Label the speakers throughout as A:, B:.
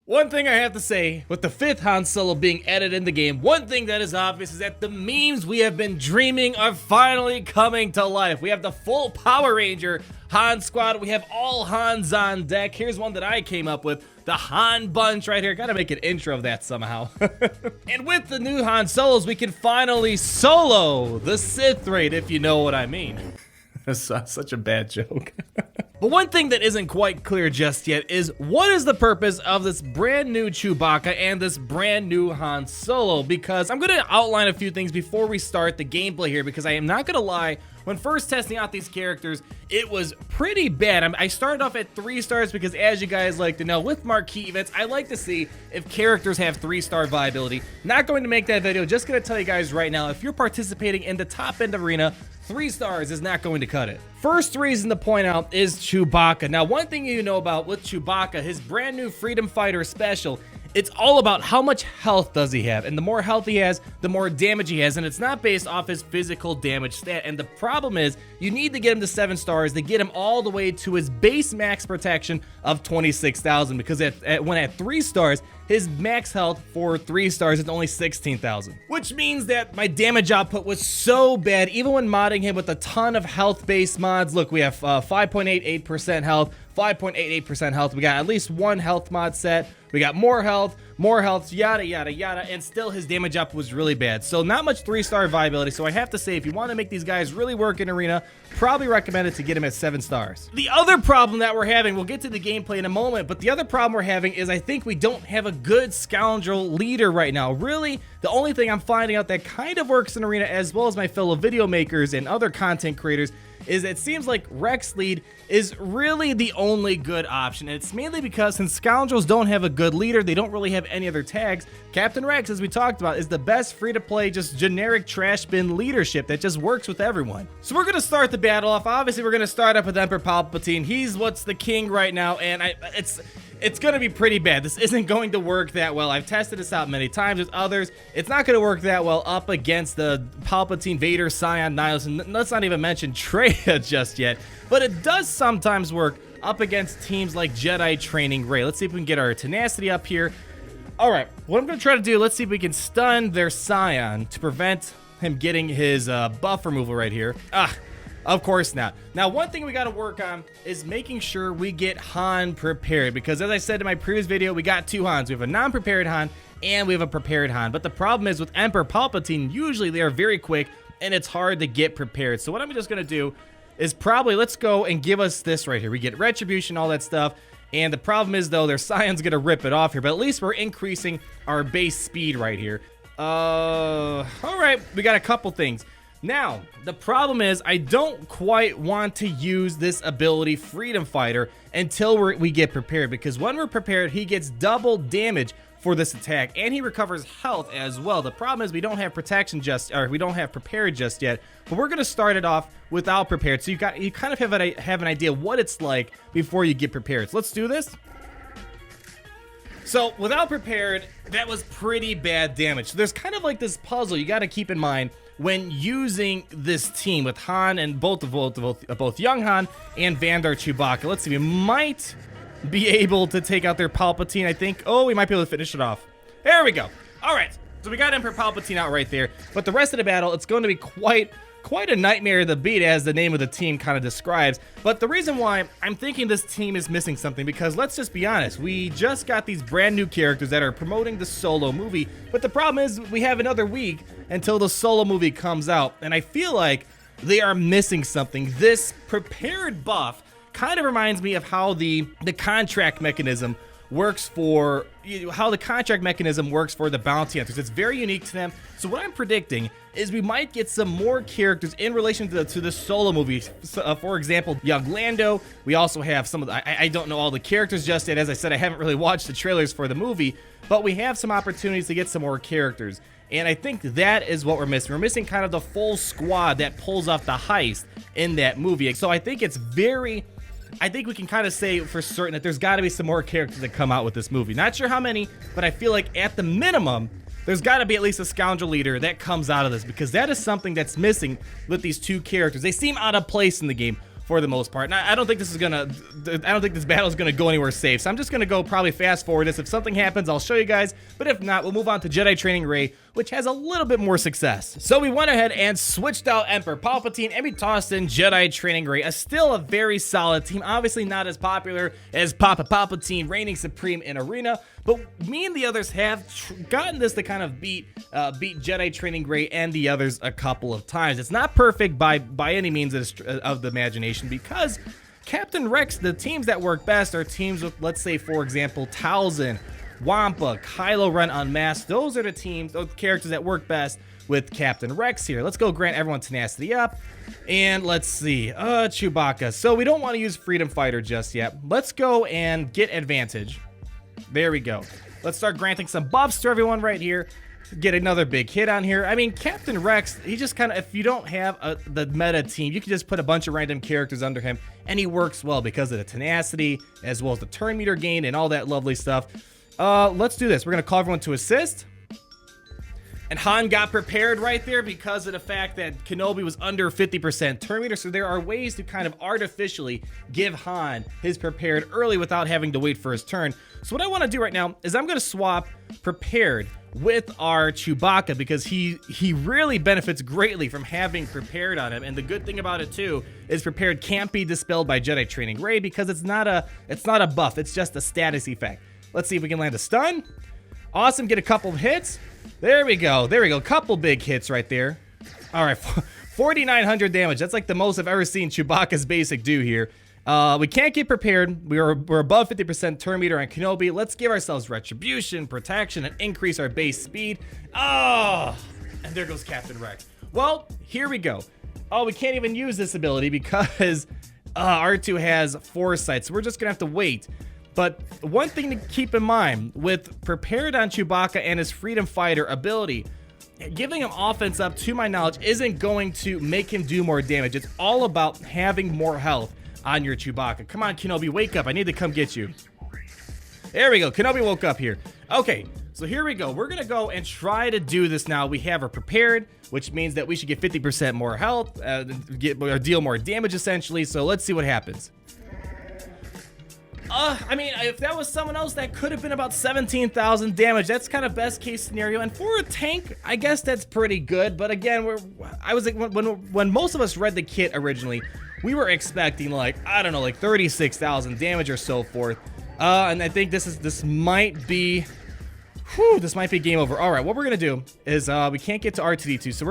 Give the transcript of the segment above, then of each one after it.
A: One thing I have to say, with the 5th Han Solo being added in the game, one thing that is obvious is that the memes we have been dreaming are finally coming to life. We have the full Power Ranger Han squad. We have all Hans on deck. Here's one that I came up with. The Han Bunch right here. Gotta make an intro of that somehow. And with the new Han Solos, we can finally solo the Sith raid, if you know what I mean. That's such a bad joke. But one thing that isn't quite clear just yet is what is the purpose of this brand new Chewbacca and this brand new Han Solo? Because I'm gonna outline a few things before we start the gameplay here, because I am not gonna lie, when first testing out these characters, it was pretty bad. I started off at 3 stars because, as you guys like to know, with marquee events, I like to see if characters have 3-star viability. Not going to make that video, just gonna tell you guys right now, if you're participating in the top end arena, 3 stars is not going to cut it. First reason to point out is Chewbacca. Now, one thing you know about with Chewbacca, his brand new Freedom Fighter special, it's all about how much health does he have, and the more health he has, the more damage he has, and it's not based off his physical damage stat. And the problem is, you need to get him to 7 stars to get him all the way to his base max protection of 26,000, because when at 3 stars, his max health for 3 stars is only 16,000. Which means that my damage output was so bad, even when modding him with a ton of health-based mods. Look, we have 5.88% health, 5.88% health. We got at least 1 health mod set. We got more health, yada, yada, yada, and still his damage up was really bad. So not much 3-star viability. So I have to say, if you want to make these guys really work in Arena, probably recommend it to get him at 7 stars. The other problem that we're having, we'll get to the gameplay in a moment, but the other problem we're having is I think we don't have a good scoundrel leader right now. Really, the only thing I'm finding out that kind of works in Arena, as well as my fellow video makers and other content creators, is it seems like Rex lead is really the only good option. And it's mainly because since scoundrels don't have a good leader, they don't really have any other tags. Captain Rex, as we talked about, is the best free-to-play, just generic trash bin leadership that just works with everyone. So we're gonna start the battle off. Obviously, we're gonna start up with Emperor Palpatine. He's what's the king right now, and it's gonna be pretty bad. This isn't going to work that well. I've tested this out many times with others. It's not gonna work that well up against the Palpatine, Vader, Scion, Nihilus, and let's not even mention Traya just yet. But it does sometimes work up against teams like Jedi Training Rey. Let's see if we can get our tenacity up here. All right, what I'm gonna try to do, let's see if we can stun their Scion to prevent him getting his buff removal right here. Of course not. Now, one thing we got to work on is making sure we get Han prepared, because as I said in my previous video, we got 2 Hans. We have a non-prepared Han and we have a prepared Han. But the problem is with Emperor Palpatine, usually they are very quick and it's hard to get prepared. So what I'm just going to do is probably, let's go and give us this right here. We get Retribution, all that stuff. And the problem is, though, their Scion's going to rip it off here. But at least we're increasing our base speed right here. All right, we got a couple things. Now, the problem is I don't quite want to use this ability, Freedom Fighter, until we get prepared, because when we're prepared, he gets double damage for this attack, and he recovers health as well. The problem is we don't have protection we don't have prepared just yet, but we're going to start it off without prepared, so you kind of have an idea what it's like before you get prepared. So let's do this. So without prepared, that was pretty bad damage. So there's kind of like this puzzle you got to keep in mind when using this team with Han and both young Han and Vandor Chewbacca. Let's see, we might be able to take out their Palpatine, I think. Oh, we might be able to finish it off. There we go. All right, so we got Emperor Palpatine out right there. But the rest of the battle, it's going to be quite a nightmare to beat, as the name of the team kind of describes. But the reason why I'm thinking this team is missing something, because let's just be honest, we just got these brand new characters that are promoting the Solo movie, but the problem is we have another week until the Solo movie comes out, and I feel like they are missing something. This prepared buff kind of reminds me of how the contract mechanism works for the bounty hunters. It's very unique to them. So what I'm predicting is we might get some more characters in relation to the Solo movie. For example, young Lando. We also have some of the, I don't know all the characters just yet. As I said, I haven't really watched the trailers for the movie, but we have some opportunities to get some more characters. And I think that is what we're missing. We're missing kind of the full squad that pulls off the heist in that movie. So I think I think we can kind of say for certain that there's got to be some more characters that come out with this movie. Not sure how many, but I feel like at the minimum, there's got to be at least a scoundrel leader that comes out of this, because that is something that's missing with these 2 characters. They seem out of place in the game. for the most part. And I don't think this battle is gonna go anywhere safe. So I'm just gonna go probably fast forward this. If something happens, I'll show you guys. But if not, we'll move on to Jedi Training Rey, which has a little bit more success. So we went ahead and switched out Emperor Palpatine and we tossed in Jedi Training Rey. Still a very solid team. Obviously not as popular as Papa Palpatine reigning supreme in Arena, but me and the others have gotten this to kind of beat Jedi Training Rey and the others a couple of times. It's not perfect by any means of the imagination, because Captain Rex, the teams that work best are teams with, let's say, for example, Talzin, Wampa, Kylo Ren Unmasked. Those are the teams, those characters that work best with Captain Rex here. Let's go grant everyone tenacity up. And let's see, Chewbacca. So we don't want to use Freedom Fighter just yet. Let's go and get advantage. There we go. Let's start granting some buffs to everyone right here. Get another big hit on here. I mean, Captain Rex, he just kind of, if you don't have the meta team, you can just put a bunch of random characters under him, and he works well because of the tenacity, as well as the turn meter gain and all that lovely stuff. Let's do this. We're going to call everyone to assist. And Han got prepared right there because of the fact that Kenobi was under 50% turn meter. So there are ways to kind of artificially give Han his prepared early without having to wait for his turn. So what I want to do right now is I'm going to swap prepared with our Chewbacca, because he really benefits greatly from having prepared on him. And the good thing about it too is prepared can't be dispelled by Jedi Training Rey, because it's not a buff, it's just a status effect. Let's see if we can land a stun. Awesome, get a couple of hits. There we go. Couple big hits right there. All right, 4,900 damage. That's like the most I've ever seen Chewbacca's basic do here. We can't get prepared. We're above 50% turn meter on Kenobi. Let's give ourselves retribution, protection, and increase our base speed. Oh, and there goes Captain Rex. Well, here we go. Oh, we can't even use this ability because R2 has foresight, so we're just gonna have to wait. But one thing to keep in mind with prepared on Chewbacca and his Freedom Fighter ability, giving him offense up, to my knowledge, isn't going to make him do more damage. It's all about having more health on your Chewbacca. Come on, Kenobi, wake up. I need to come get you. There we go. Kenobi woke up here. Okay, so here we go. We're going to go and try to do this now. We have her prepared, which means that we should get 50% more health, deal more damage, essentially. So let's see what happens. I mean, if that was someone else, that could have been about 17,000 damage. That's kind of best case scenario. And for a tank, I guess that's pretty good. But again, when most of us read the kit originally, we were expecting like, I don't know, like 36,000 damage or so forth. And I think this might be game over. All right, what we're gonna do is we can't get to R2D2, so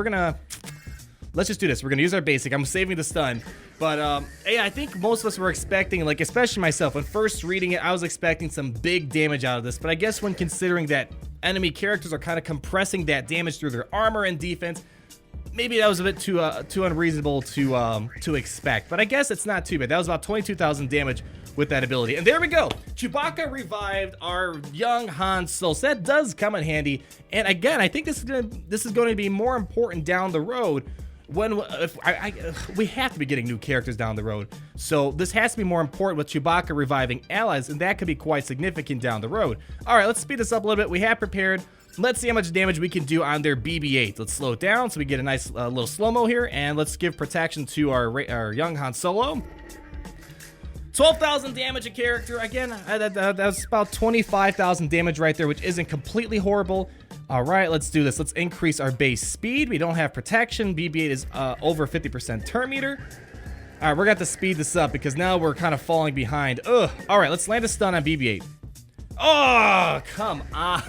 A: let's just do this. We're gonna use our basic. I'm saving the stun. But yeah, I think most of us were expecting, like especially myself, when first reading it, I was expecting some big damage out of this. But I guess when considering that enemy characters are kind of compressing that damage through their armor and defense, maybe that was a bit too unreasonable to expect. But I guess it's not too bad. That was about 22,000 damage with that ability. And there we go. Chewbacca revived our young Han Solo. So that does come in handy. And again, I think this is going to be more important down the road. We have to be getting new characters down the road, so this has to be more important with Chewbacca reviving allies, and that could be quite significant down the road. All right, let's speed this up a little bit. We have prepared. Let's see how much damage we can do on their BB-8. Let's slow it down so we get a nice little slow-mo here, and let's give protection to our young Han Solo. 12,000 damage a character. Again, that's about 25,000 damage right there, which isn't completely horrible. All right, let's do this. Let's increase our base speed. We don't have protection. BB-8 is over 50% turn meter. All right, we're going to have to speed this up because now we're kind of falling behind. Ugh. All right, let's land a stun on BB-8. Oh, come on.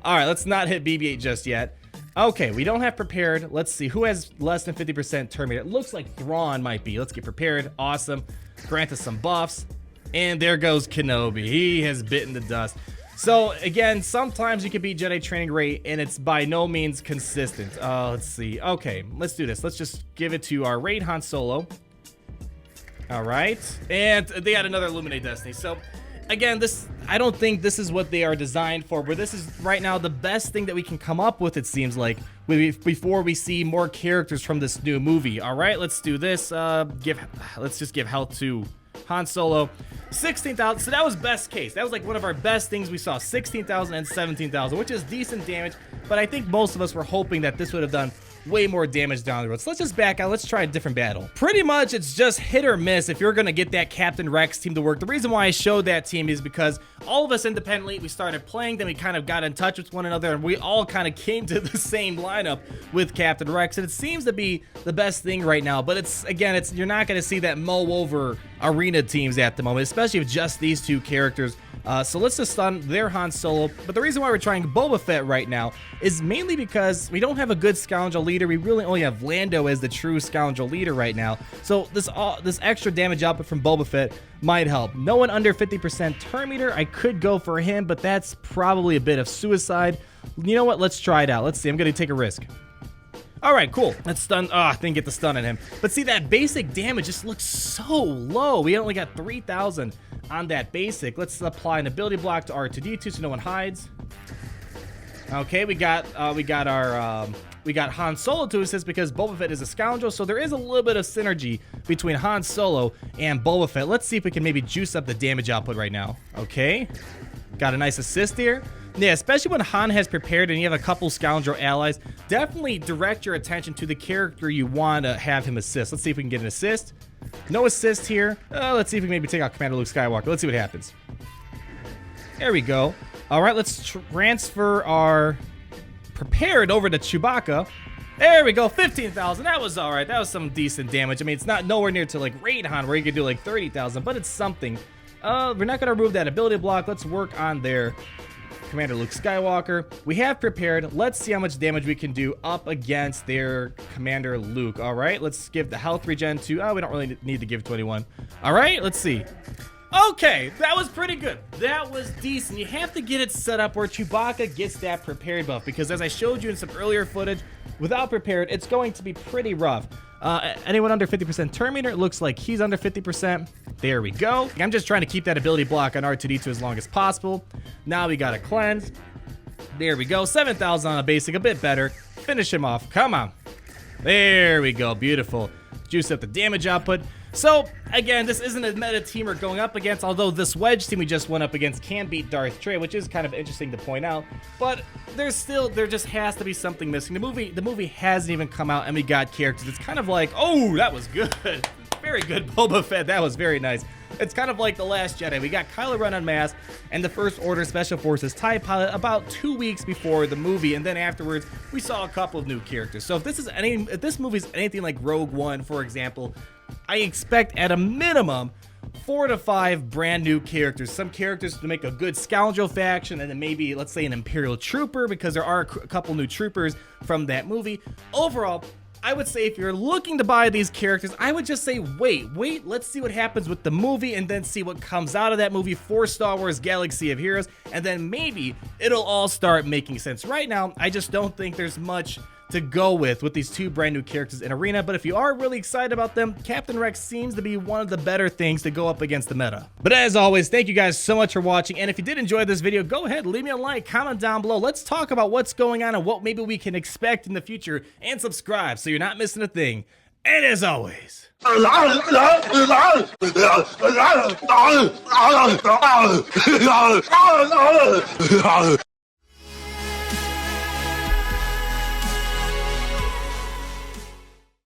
A: All right, let's not hit BB-8 just yet. Okay, we don't have prepared. Let's see. Who has less than 50% turn meter? It looks like Thrawn might be. Let's get prepared. Awesome. Grant us some buffs. And there goes Kenobi. He has bitten the dust. So, again, sometimes you can beat Jedi Training Rey, and it's by no means consistent. Let's see. Okay, let's do this. Let's just give it to our Raid Han Solo. All right. And they had another Illuminate Destiny. So, again, I don't think this is what they are designed for, but this is right now the best thing that we can come up with, it seems like, before we see more characters from this new movie. All right, let's do this. Let's just give health to Han Solo. 16,000. So that was best case. That was like one of our best things we saw. 16,000 and 17,000, which is decent damage. But I think most of us were hoping that this would have done way more damage down the road. So let's just back out. Let's try a different battle. Pretty much it's just hit or miss if you're gonna get that Captain Rex team to work. The reason why I showed that team is because all of us independently, we started playing, then we kind of got in touch with one another, and we all kind of came to the same lineup with Captain Rex, and it seems to be the best thing right now. But you're not gonna see that mow over arena teams at the moment, especially with just these two characters. So let's just stun their Han Solo. But the reason why we're trying Boba Fett right now is mainly because we don't have a good scoundrel leader. We really only have Lando as the true scoundrel leader right now. So this extra damage output from Boba Fett might help. No one under 50% turn meter. I could go for him, but that's probably a bit of suicide. You know what? Let's try it out. Let's see. I'm going to take a risk. All right, cool. Let's stun. Didn't get the stun on him. But see, that basic damage just looks so low. We only got 3,000 on that basic. Let's apply an ability block to R2-D2 so no one hides. Okay, we got Han Solo to assist because Boba Fett is a scoundrel, so there is a little bit of synergy between Han Solo and Boba Fett. Let's see if we can maybe juice up the damage output right now. Okay, got a nice assist here. Yeah, especially when Han has prepared and you have a couple scoundrel allies, definitely direct your attention to the character you want to have him assist. Let's see if we can get an assist. No assist here. Let's see if we can maybe take out Commander Luke Skywalker. Let's see what happens. There we go. All right, let's transfer our prepared over to Chewbacca. There we go, 15,000. That was all right. That was some decent damage. I mean, it's not nowhere near to like Raid Han where you could do like 30,000, but it's something. We're not going to remove that ability block. Let's work on their Commander Luke Skywalker. We have prepared. Let's see how much damage we can do up against their Commander Luke. All right, let's give the health regen to, we don't really need to give 21. All right, let's see. Okay, that was pretty good. That was decent. You have to get it set up where Chewbacca gets that prepared buff, because as I showed you in some earlier footage, without prepared, it's going to be pretty rough. Anyone under 50% turn meter? It looks like he's under 50%. There we go. I'm just trying to keep that ability block on R2-D2 as long as possible. Now we got to cleanse. There we go. 7,000 on a basic, a bit better. Finish him off. Come on. There we go. Beautiful. Juice up the damage output. So, again, this isn't a meta team we're going up against, although this Wedge team we just went up against can beat Darth Trey, which is kind of interesting to point out. But there just has to be something missing. The movie hasn't even come out, and we got characters. It's kind of like, oh, that was good. Very good, Boba Fett. That was very nice. It's kind of like The Last Jedi. We got Kylo Ren unmasked and the First Order Special Forces TIE Pilot about 2 weeks before the movie, and then afterwards we saw a couple of new characters. So if this movie's anything like Rogue One, for example, I expect at a minimum 4 to 5 brand new characters. Some characters to make a good scoundrel faction, and then maybe, let's say, an Imperial Trooper, because there are a couple new troopers from that movie. Overall, I would say if you're looking to buy these characters, I would just say wait, let's see what happens with the movie, and then see what comes out of that movie for Star Wars Galaxy of Heroes, and then maybe it'll all start making sense. Right now, I just don't think there's much to go with these two brand new characters in Arena, but if you are really excited about them, Captain Rex seems to be one of the better things to go up against the meta. But as always, thank you guys so much for watching, and if you did enjoy this video, go ahead, leave me a like, comment down below. Let's talk about what's going on and what maybe we can expect in the future, and subscribe so you're not missing a thing. And as always,